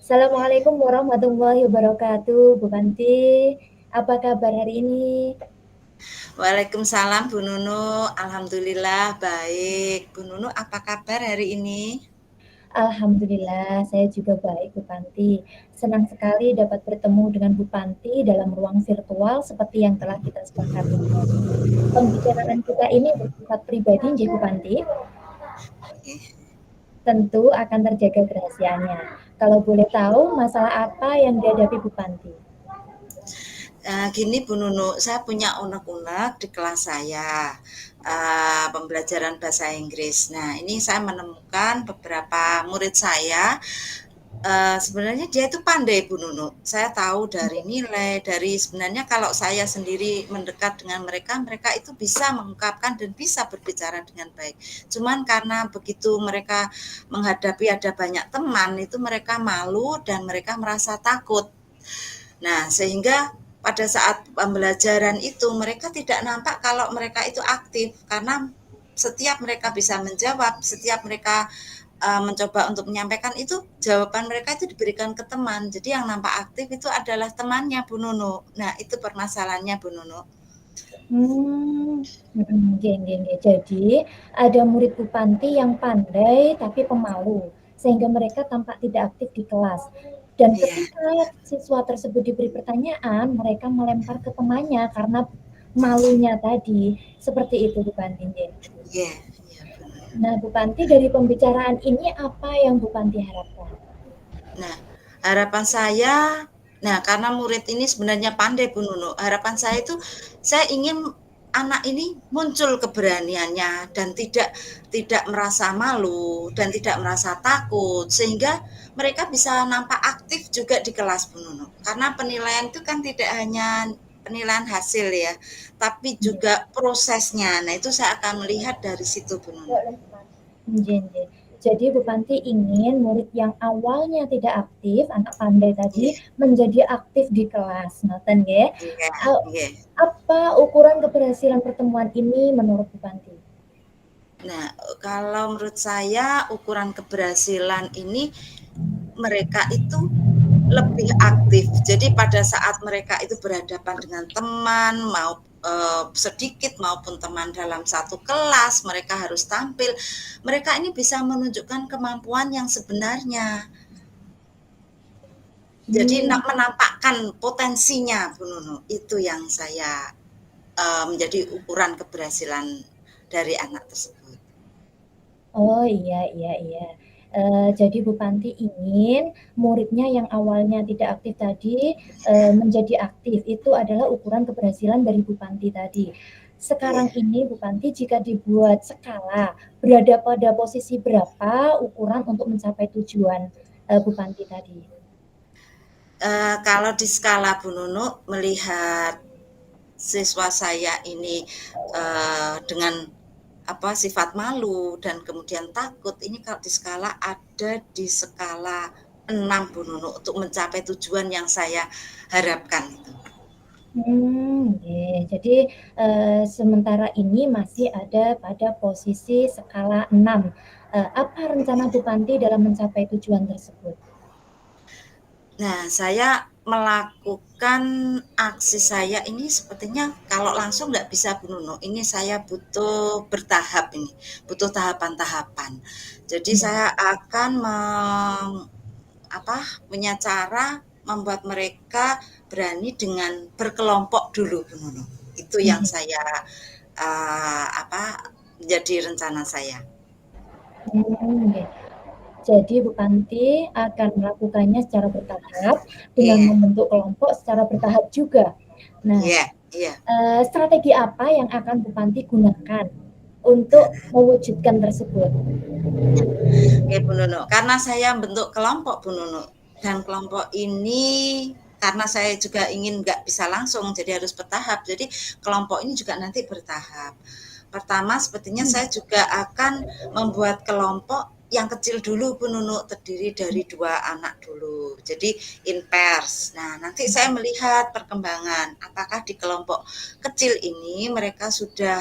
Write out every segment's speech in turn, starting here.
Assalamualaikum warahmatullahi wabarakatuh, Bu Panti. Apa kabar hari ini? Waalaikumsalam Bu Nunu, alhamdulillah baik. Bu Nunu apa kabar hari ini? Alhamdulillah, saya juga baik, Bu Panti. Senang sekali dapat bertemu dengan Bu Panti dalam ruang virtual seperti yang telah kita sepakati tadi. Pembicaraan kita ini bersifat pribadi, nggih, Bu Panti. Tentu akan terjaga kerahasiaannya. Kalau boleh tahu, masalah apa yang dihadapi Bu Panti? Gini Bu Nunu, saya punya unek-unek di kelas saya, pembelajaran bahasa Inggris. Nah, ini saya menemukan beberapa murid saya. Sebenarnya dia itu pandai Bu Nunu. Saya tahu dari nilai, dari sebenarnya kalau saya sendiri mendekat dengan mereka, mereka itu bisa mengungkapkan dan bisa berbicara dengan baik. Cuman karena begitu mereka menghadapi ada banyak teman, itu mereka malu dan mereka merasa takut. Nah, sehingga pada saat pembelajaran itu mereka tidak nampak kalau mereka itu aktif karena setiap mereka bisa menjawab, setiap mereka mencoba untuk menyampaikan itu jawaban mereka itu diberikan ke teman. Jadi yang nampak aktif itu adalah temannya Bu Nunu. Nah, itu permasalahannya Bu Nunu. Nggih nggih nggih. Jadi, ada murid Bu Panti yang pandai tapi pemalu, sehingga mereka tampak tidak aktif di kelas. Dan Iya, ketika siswa tersebut diberi pertanyaan, mereka melempar ke temannya karena malunya tadi. Seperti itu Bu Panti, nggih. iya, iya Bu Nunu. Nah, Bu Panti, dari pembicaraan ini apa yang Bu Panti harapkan? Nah, harapan saya, nah karena murid ini sebenarnya pandai Bu Nunu, harapan saya itu saya ingin anak ini muncul keberaniannya dan tidak merasa malu dan tidak merasa takut sehingga mereka bisa nampak aktif juga di kelas Bu Nunu. Karena penilaian itu kan tidak hanya penilaian hasil ya, tapi Nggih. juga prosesnya. Nah, itu saya akan melihat dari situ Bu Nunu. Nggih nggih. Jadi Bu Panti ingin murid yang awalnya tidak aktif, anak pandai tadi, Iya, menjadi aktif di kelas, ngoten nggih. iya, Eee, iya. apa ukuran keberhasilan pertemuan ini menurut Bu Panti? Nah, kalau menurut saya ukuran keberhasilan ini mereka itu lebih aktif. Jadi pada saat mereka itu berhadapan dengan teman, mau sedikit maupun teman dalam satu kelas, mereka harus tampil. Mereka ini bisa menunjukkan kemampuan yang sebenarnya. Jadi Mmm, menampakkan potensinya, Bu Nunu. Itu yang saya menjadi ukuran keberhasilan dari anak tersebut. oh, iya iya iya. Jadi Bu Panti ingin muridnya yang awalnya tidak aktif tadi, menjadi aktif. Itu adalah ukuran keberhasilan dari Bu Panti tadi. Sekarang Iya. ini Bu Panti jika dibuat skala, berada pada posisi berapa ukuran untuk mencapai tujuan, Bu Panti tadi? Kalau di skala Bu Nunu melihat siswa saya ini dengan apa sifat malu dan kemudian takut ini kalau di skala ada di skala 6 Bu Nunu untuk mencapai tujuan yang saya harapkan itu. Oke. Jadi, sementara ini masih ada pada posisi skala 6. Apa rencana Bu Panti dalam mencapai tujuan tersebut? Nah, saya melakukan aksi saya ini sepertinya kalau langsung nggak bisa Bu Nunu. Ini saya butuh bertahap ini, butuh tahapan-tahapan. Jadi Iya. saya akan apa, punya cara membuat mereka berani dengan berkelompok dulu Bu Nunu. Itu yang Iya. saya apa, menjadi rencana saya. Oke. Jadi Bu Panti akan melakukannya secara bertahap dengan Iya, membentuk kelompok secara bertahap juga. Nah, iya, iya. strategi apa yang akan Bu Panti gunakan untuk mewujudkan tersebut? Oke Bu Nunu, karena saya bentuk kelompok Bu Nunu, dan kelompok ini karena saya juga ingin nggak bisa langsung, jadi harus bertahap. Jadi kelompok ini juga nanti bertahap. Pertama, sepertinya saya juga akan membuat kelompok yang kecil dulu Bu Nunu, terdiri dari 2 anak dulu. Jadi in pairs. Nah, nanti saya melihat perkembangan apakah di kelompok kecil ini mereka sudah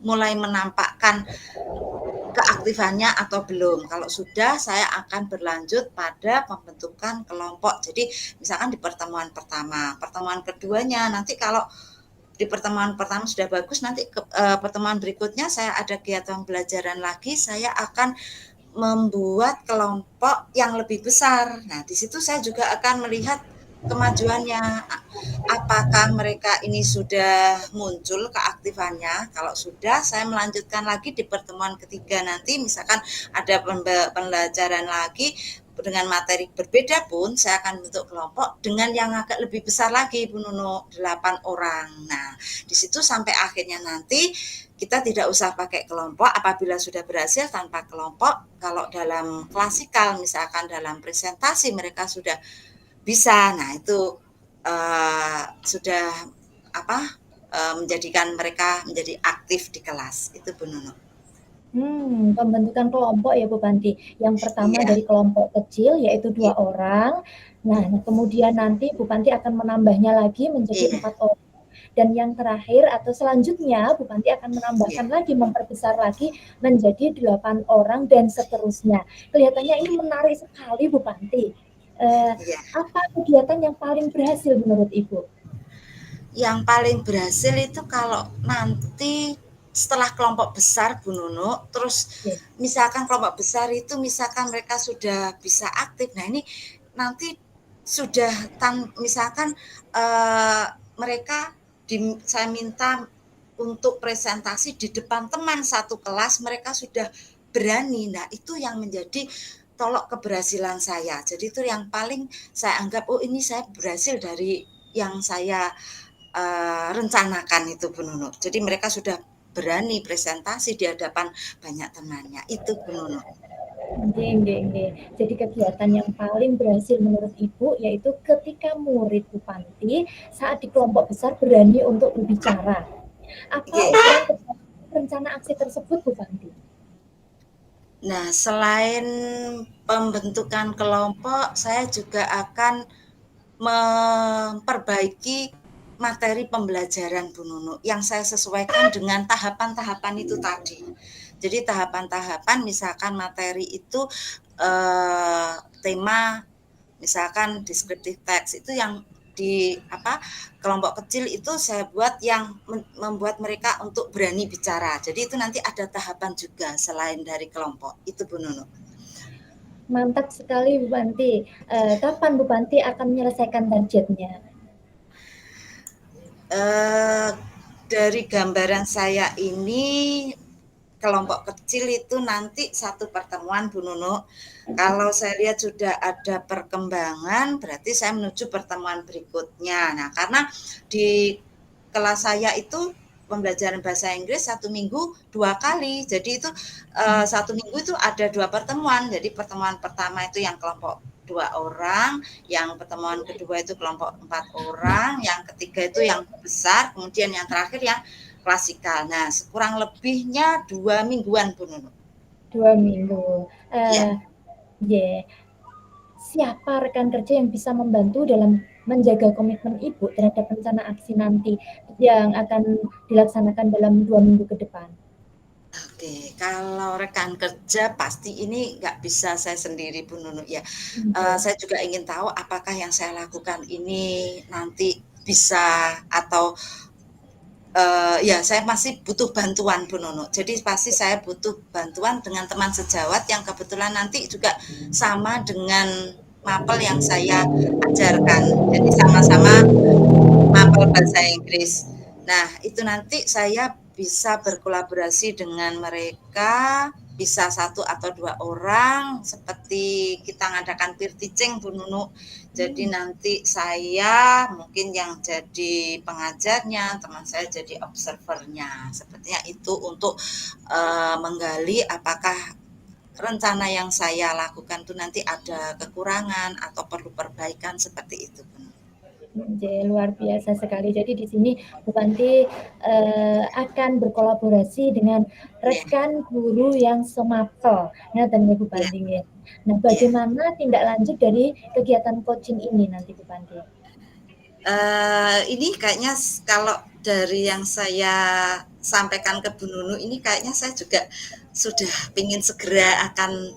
mulai menampakkan keaktifannya atau belum. Kalau sudah, saya akan berlanjut pada pembentukan kelompok. Jadi misalkan di pertemuan pertama, pertemuan keduanya nanti kalau di pertemuan pertama sudah bagus, nanti pertemuan berikutnya saya ada kegiatan pembelajaran lagi, saya akan membuat kelompok yang lebih besar. Nah, di situ saya juga akan melihat kemajuannya. Apakah mereka ini sudah muncul keaktifannya? Kalau sudah, saya melanjutkan lagi di pertemuan ketiga nanti, misalkan ada pembelajaran lagi dengan materi berbeda pun, saya akan bentuk kelompok dengan yang agak lebih besar lagi, Bu Nunu, 8 orang. Nah, di situ sampai akhirnya nanti kita tidak usah pakai kelompok apabila sudah berhasil tanpa kelompok. Kalau dalam klasikal, misalkan dalam presentasi mereka sudah bisa, nah itu sudah apa menjadikan mereka menjadi aktif di kelas. Itu Bu Nunu. Pembentukan kelompok ya Bu Panti. Yang pertama Iya, dari kelompok kecil yaitu 2 iya, orang. Nah, kemudian nanti Bu Panti akan menambahnya lagi menjadi iya, 4 orang. Dan yang terakhir atau selanjutnya Bu Panti akan iya, menambahkan lagi, memperbesar lagi menjadi 8 orang dan seterusnya. Kelihatannya ini menarik sekali Bu Panti. iya. Apa kegiatan yang paling berhasil menurut Ibu? Yang paling berhasil itu kalau nanti setelah kelompok besar Bu Nunu, terus Oke. misalkan kelompok besar itu misalkan mereka sudah bisa aktif. Nah, ini nanti sudah misalkan mereka saya minta untuk presentasi di depan teman satu kelas, mereka sudah berani. Nah, itu yang menjadi tolok keberhasilan saya. Jadi itu yang paling saya anggap, oh ini saya berhasil dari yang saya rencanakan itu Bu Nunu. Jadi mereka sudah berani presentasi di hadapan banyak temannya. Itu Bu Nunu. Nggih, nggih, nggih. Jadi kegiatan yang paling berhasil menurut Ibu yaitu ketika murid Bu Panti saat di kelompok besar berani untuk berbicara. Apa ukuran Oke. rencana aksi tersebut Bu Panti? Nah, selain pembentukan kelompok, saya juga akan memperbaiki materi pembelajaran Bu Nunu yang saya sesuaikan dengan tahapan-tahapan itu tadi. Jadi tahapan-tahapan misalkan materi itu tema misalkan descriptive text itu yang di kelompok kecil itu saya buat yang membuat mereka untuk berani bicara. Jadi itu nanti ada tahapan juga selain dari kelompok. Itu Bu Nunu. Mantap sekali Bu Panti. Kapan Bu Panti akan menyelesaikan targetnya? Eh, dari gambaran saya ini kelompok kecil itu nanti satu pertemuan Bu Nunu. Kalau saya lihat sudah ada perkembangan, berarti saya menuju pertemuan berikutnya. Nah, karena di kelas saya itu pembelajaran bahasa Inggris 1 minggu 2 kali. Jadi itu 1 minggu itu ada 2 pertemuan. Jadi pertemuan pertama itu yang kelompok 2 orang, yang pertemuan kedua itu kelompok 4 orang, yang ketiga itu yang besar, kemudian yang terakhir yang klasikal. Nah, kurang lebihnya 2 mingguan Bu Nunu. 2 minggu. Ya, Yeah. Siapa rekan kerja yang bisa membantu dalam menjaga komitmen Ibu terhadap rencana aksi nanti yang akan dilaksanakan dalam 2 minggu ke depan? oke. Kalau rekan kerja pasti ini nggak bisa saya sendiri Bu Nunu ya. Okay. Saya juga ingin tahu apakah yang saya lakukan ini nanti bisa atau ya saya masih butuh bantuan Bu Nunu. Jadi pasti saya butuh bantuan dengan teman sejawat yang kebetulan nanti juga sama dengan mapel yang saya ajarkan. Jadi sama-sama mapel bahasa Inggris. Nah, itu nanti saya bisa berkolaborasi dengan mereka, bisa 1 atau 2 orang, seperti kita ngadakan peer teaching Bu Nunu. Jadi nanti saya mungkin yang jadi pengajarnya, teman saya jadi observernya. Sepertinya itu untuk menggali apakah rencana yang saya lakukan itu nanti ada kekurangan atau perlu perbaikan seperti itu. Luar biasa sekali. Jadi di sini Bu Panti akan berkolaborasi dengan Iya, rekan guru yang semapel. Nah, dan Bu iya, Panti ya. Nah, iya. bagaimana tindak lanjut dari kegiatan coaching ini nanti Bu Panti? Ini kayaknya kalau dari yang saya sampaikan ke Bu Nunu ini kayaknya saya juga sudah pengen segera akan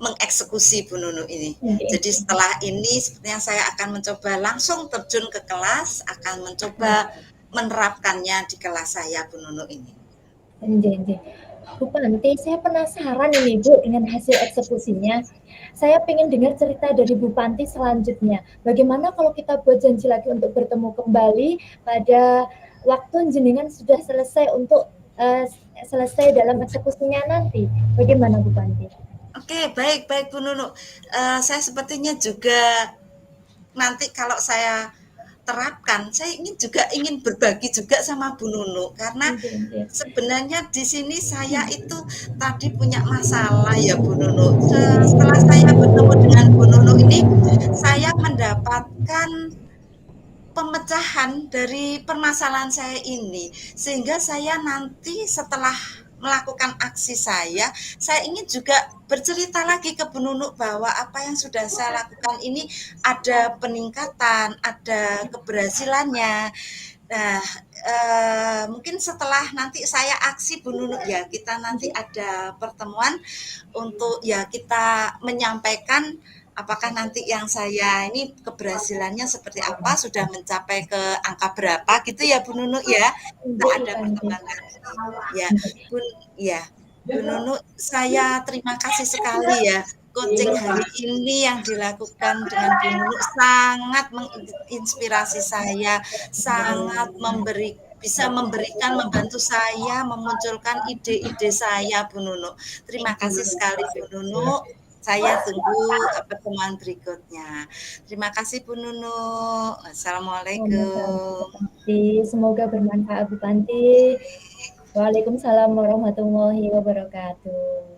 mengeksekusi Bu Nunu ini. Nggih. Jadi setelah ini sepertinya saya akan mencoba langsung terjun ke kelas, akan mencoba menerapkannya di kelas saya Bu Nunu ini. Nggih nggih. Bu Panti, saya penasaran ini Bu dengan hasil eksekusinya. Saya pengen dengar cerita dari Bu Panti selanjutnya. Bagaimana kalau kita buat janji lagi untuk bertemu kembali pada waktu jenengan sudah selesai untuk selesai dalam eksekusinya nanti. Bagaimana Bu Panti? Oke, baik baik Bu Nunu. Saya sepertinya juga nanti kalau saya terapkan, saya ingin berbagi juga sama Bu Nunu karena Nggih nggih. sebenarnya di sini saya itu tadi punya masalah ya Bu Nunu. Setelah saya bertemu dengan Bu Nunu ini, saya mendapatkan pemecahan dari permasalahan saya ini, sehingga saya nanti setelah melakukan aksi saya ingin juga bercerita lagi ke Bu Nunu bahwa apa yang sudah saya lakukan ini ada peningkatan, ada keberhasilannya. Nah, mungkin setelah nanti saya aksi Bu Nunu ya, kita nanti ada pertemuan untuk ya kita menyampaikan apakah nanti yang saya ini keberhasilannya seperti apa, sudah mencapai ke angka berapa gitu ya Bu Nunu ya. Kita Nggih Bu ada Panti. pertemuan lagi. Ya, Bu ya. Bu Nunu, saya terima kasih sekali ya. Coaching hari ini yang dilakukan dengan Bu Nunu sangat menginspirasi saya, sangat bisa memberikan, membantu saya memunculkan ide-ide saya, Bu Nunu. Terima kasih sekali Bu Nunu. Saya tunggu pertemuan berikutnya. Terima kasih Bu Nunu. Sama-sama Bu Assalamualaikum. Panti. Semoga bermanfaat Bu Panti. Waalaikumsalam warahmatullahi wabarakatuh.